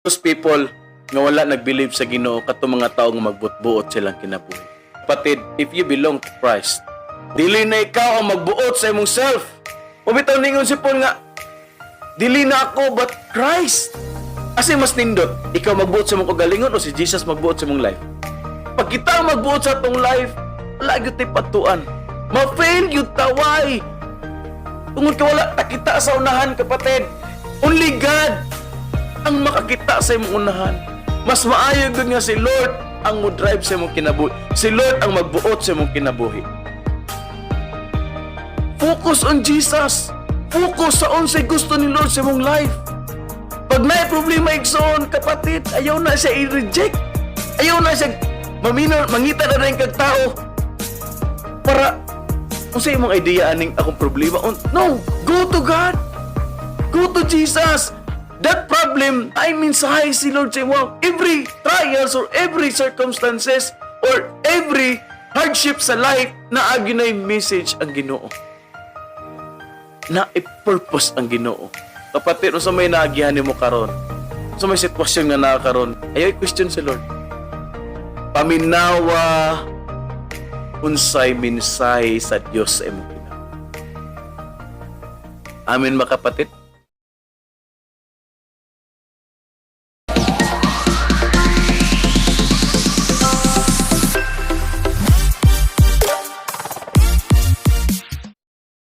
Those people nga wala nag-believe sa Ginoo kato mga taong magbutbuot silang kinabuhi. Kapatid, if you belong to Christ, dili na ikaw ang magbuot sa imong self. O bitaw ningon si Paul nga, dili na ako but Christ. Kasi mas nindot, ikaw magbuot sa imong kagalingon o si Jesus magbuot sa imong life. Pag kita magbuot sa atong life, wala gyud tay patuan. Ma-fail gyud taway. Tungod ka wala takita sa unahan, kapatid. Only God ang makakita sa imong unahan. Mas maayo gyud nga si Lord ang mo-drive sa imong kinabuhi. Si Lord ang magbuot sa imong kinabuhi. Focus on Jesus. Focus sa unsay gusto ni Lord sa imong life. Pag may problema igsoon, kapatid, ayaw na siya i-reject. Ayaw na siya mangita na rin kag tao para unsay imong idea aning akong problema. No, go to God. Go to Jesus. That problem, I mean sahay si Lord sa imo. Every trials or every circumstances or every hardship sa life, naagi na yung message ang Ginoo. Na i-purpose ang Ginoo. Kapatid, sa may naagihan mo karon, sa may sitwasyon nga nakakaroon, ayaw i-question si Lord. Paminawa unsay minsay sa Dios sa imong kinabuhi. Amen, mga kapatid.